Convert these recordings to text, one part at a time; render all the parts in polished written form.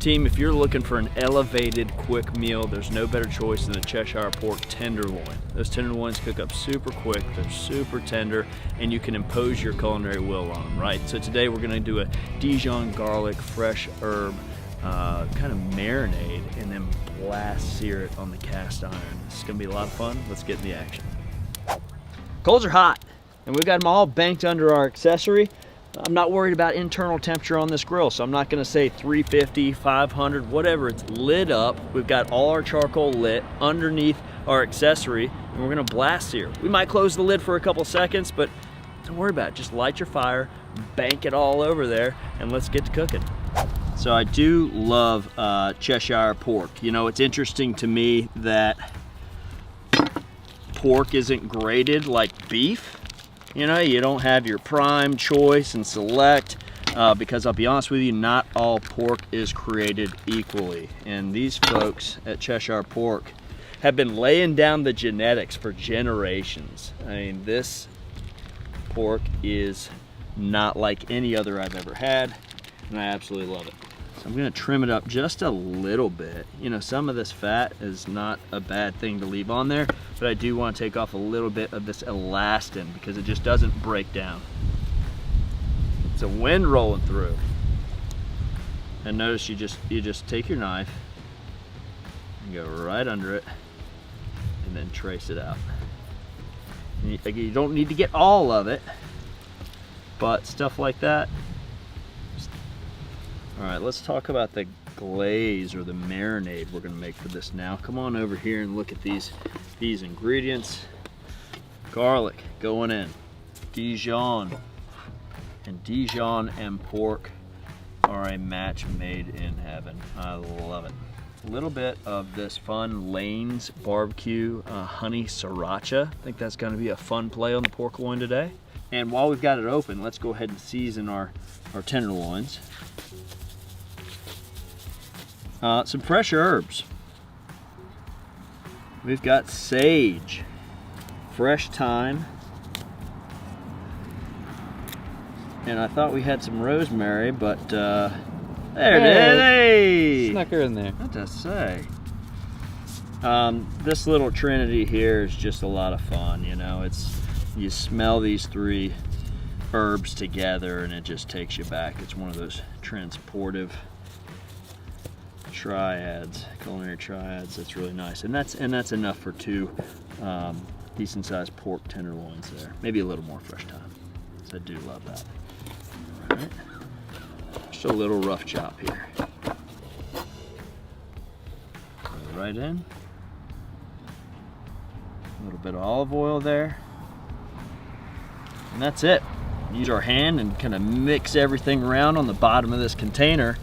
Team, if you're looking for an elevated quick meal, there's no better choice than a Cheshire pork tenderloin. Those tenderloins cook up super quick, they're super tender, and you can impose your culinary will on them, right? So today we're gonna do a Dijon garlic, fresh herb, kind of marinade, and then blast sear it on the cast iron. This is gonna be a lot of fun. Let's get in the action. Coals are hot, and we've got them all banked under our accessory. I'm not worried about internal temperature on this grill, so I'm not gonna say 350, 500, whatever. It's lit up. We've got all our charcoal lit underneath our accessory, and we're gonna blast sear. We might close the lid for a couple seconds, but don't worry about it. Just light your fire, bank it all over there, and let's get to cooking. So I do love Cheshire pork. You know, it's interesting to me that pork isn't graded like beef. You know, you don't have your prime, choice, and select because I'll be honest with you, not all pork is created equally. And these folks at Cheshire Pork have been laying down the genetics for generations. I mean, this pork is not like any other I've ever had, and I absolutely love it. So I'm gonna trim it up just a little bit. You know, some of this fat is not a bad thing to leave on there, but I do want to take off a little bit of this elastin because it just doesn't break down. It's a wind rolling through. And notice you just take your knife and go right under it and then trace it out. And you don't need to get all of it, but stuff like that. All right, let's talk about the glaze or the marinade we're gonna make for this now. Come on over here and look at these ingredients. Garlic going in, Dijon, and Dijon and pork are a match made in heaven. I love it. A little bit of this fun Lane's barbecue honey sriracha. I think that's gonna be a fun play on the pork loin today. And while we've got it open, let's go ahead and season our tenderloins. Some fresh herbs. We've got sage, fresh thyme, and I thought we had some rosemary, but there it is. Hey! Snuck her in there. What to say? This little trinity here is just a lot of fun. You know, you smell these three herbs together, and it just takes you back. It's one of those transportive triads, culinary triads. That's really nice, and that's enough for two decent sized pork tenderloins there. Maybe a little more fresh thyme, so I do love that. All right, just a little rough chop here. Throw it right in. A little bit of olive oil there, and that's it. Use our hand and kind of mix everything around on the bottom of this container.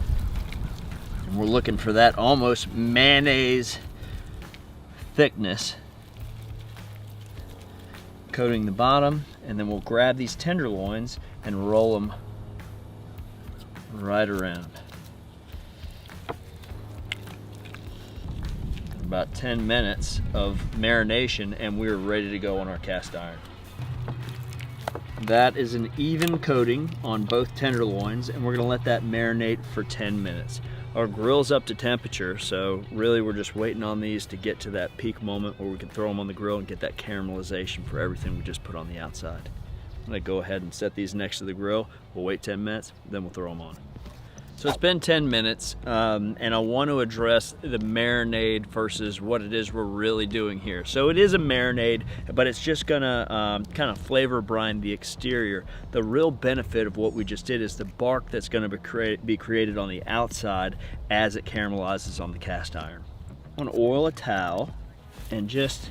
We're looking for that almost mayonnaise thickness. Coating the bottom, and then we'll grab these tenderloins and roll them right around. About 10 minutes of marination, and we're ready to go on our cast iron. That is an even coating on both tenderloins, and we're gonna let that marinate for 10 minutes. Our grill's up to temperature, so really we're just waiting on these to get to that peak moment where we can throw them on the grill and get that caramelization for everything we just put on the outside. I'm gonna go ahead and set these next to the grill. We'll wait 10 minutes, then we'll throw them on. So it's been 10 minutes, and I want to address the marinade versus what it is we're really doing here. So it is a marinade, but it's just gonna kind of flavor brine the exterior. The real benefit of what we just did is the bark that's gonna be created on the outside as it caramelizes on the cast iron. I'm gonna oil a towel and just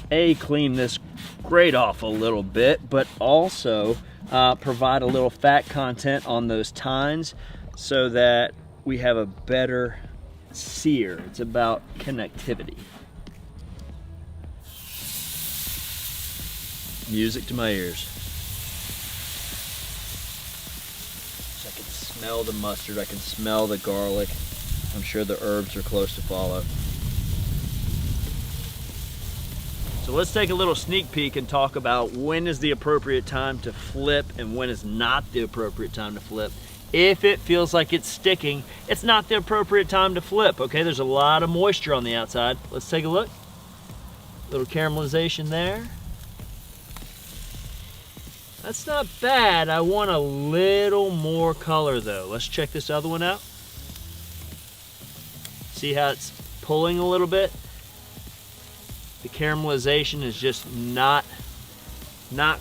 clean this grate off a little bit, but also provide a little fat content on those tines so that we have a better sear. It's about connectivity. Music to my ears. So I can smell the mustard, I can smell the garlic. I'm sure the herbs are close to follow. So let's take a little sneak peek and talk about when is the appropriate time to flip and when is not the appropriate time to flip If it feels like it's sticking, it's not the appropriate time to flip, okay? There's a lot of moisture on the outside. Let's take a look. Little caramelization there. That's not bad. I want a little more color though. Let's check this other one out. See how it's pulling a little bit? The caramelization is just not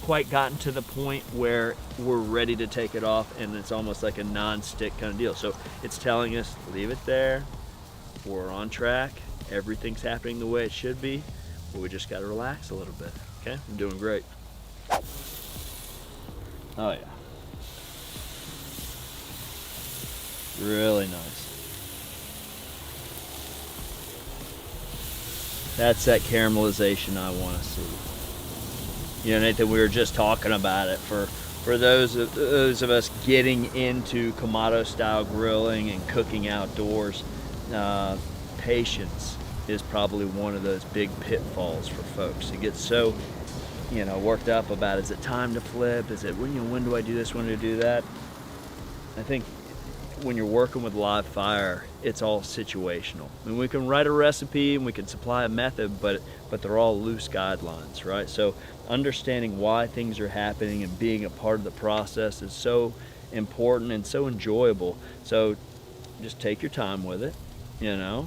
quite gotten to the point where we're ready to take it off, and it's almost like a non-stick kind of deal. So it's telling us, leave it there, we're on track, everything's happening the way it should be, but we just gotta relax a little bit, okay? I'm doing great. Oh yeah. Really nice. That's that caramelization I want to see. You know, Nathan, we were just talking about it. For those of us getting into Kamado style grilling and cooking outdoors, patience is probably one of those big pitfalls for folks. You get so, you know, worked up about, is it time to flip? Is it, when do I do this? When do I do that? I think when you're working with live fire, it's all situational. I mean, we can write a recipe and we can supply a method, but they're all loose guidelines, right? So understanding why things are happening and being a part of the process is so important and so enjoyable. So just take your time with it, you know.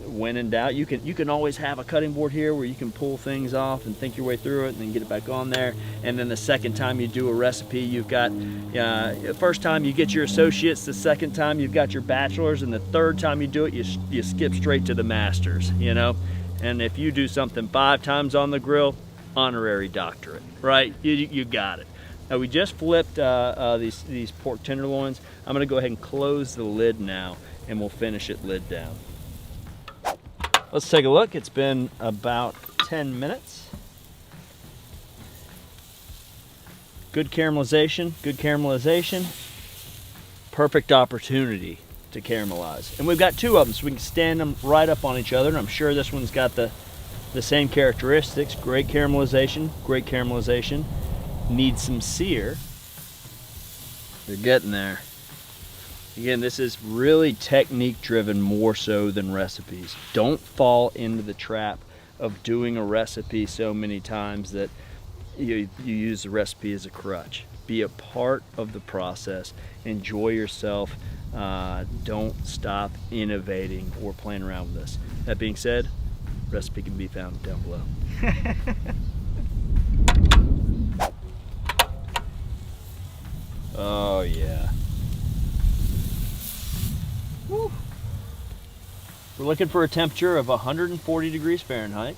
When in doubt, you can always have a cutting board here where you can pull things off and think your way through it and then get it back on there. And then the second time you do a recipe, you've got, first time you get your associates, the second time you've got your bachelors, and the third time you do it, you skip straight to the masters, you know. And if you do something 5 times on the grill, honorary doctorate, right? You got it. Now we just flipped these pork tenderloins. I'm gonna go ahead and close the lid now, and we'll finish it lid down. Let's take a look. It's been about 10 minutes. Good caramelization, good caramelization. Perfect opportunity to caramelize. And we've got 2 of them, so we can stand them right up on each other. And I'm sure this one's got the same characteristics. Great caramelization, great caramelization. Needs some sear. They're getting there. Again, this is really technique driven more so than recipes. Don't fall into the trap of doing a recipe so many times that you use the recipe as a crutch. Be a part of the process. Enjoy yourself. Don't stop innovating or playing around with this. That being said, recipe can be found down below. Oh yeah. Woo. We're looking for a temperature of 140 degrees Fahrenheit.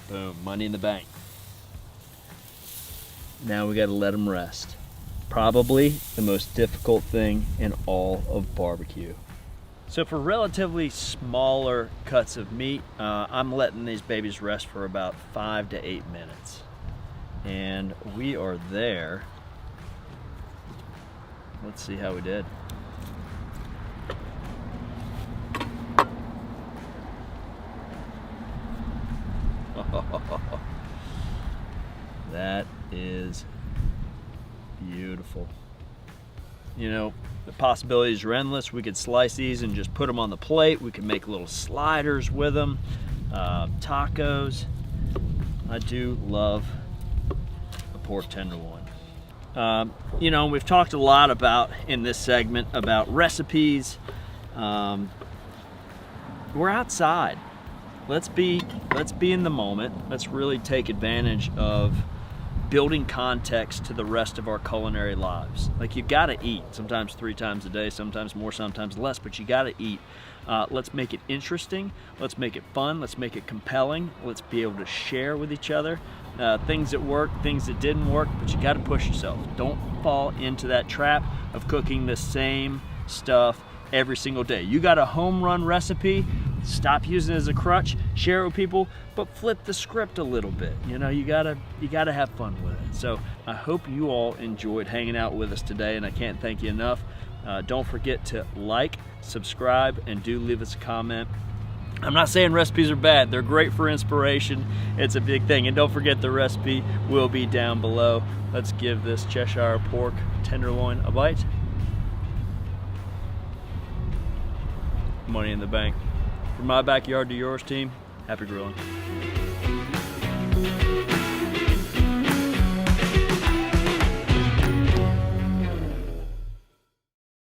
Boom, money in the bank. Now we got to let them rest. Probably the most difficult thing in all of barbecue. So for relatively smaller cuts of meat, I'm letting these babies rest for about 5 to 8 minutes. And we are there. Let's see how we did. That is beautiful. You know, the possibilities are endless. We could slice these and just put them on the plate. We could make little sliders with them, tacos. I do love a pork tenderloin. You know, we've talked a lot about in this segment about recipes. We're outside. Let's be in the moment. Let's really take advantage of building context to the rest of our culinary lives. Like, you gotta eat, sometimes 3 times a day, sometimes more, sometimes less, but you gotta eat. Let's make it interesting, let's make it fun, let's make it compelling, let's be able to share with each other things that worked, things that didn't work, but you gotta push yourself. Don't fall into that trap of cooking the same stuff every single day. You got a home run recipe, stop using it as a crutch, share it with people, but flip the script a little bit. You know, you gotta have fun with it. So I hope you all enjoyed hanging out with us today, and I can't thank you enough. Don't forget to like, subscribe, and do leave us a comment. I'm not saying recipes are bad. They're great for inspiration. It's a big thing. And don't forget, the recipe will be down below. Let's give this Cheshire pork tenderloin a bite. Money in the bank. From my backyard to yours, team, happy grilling.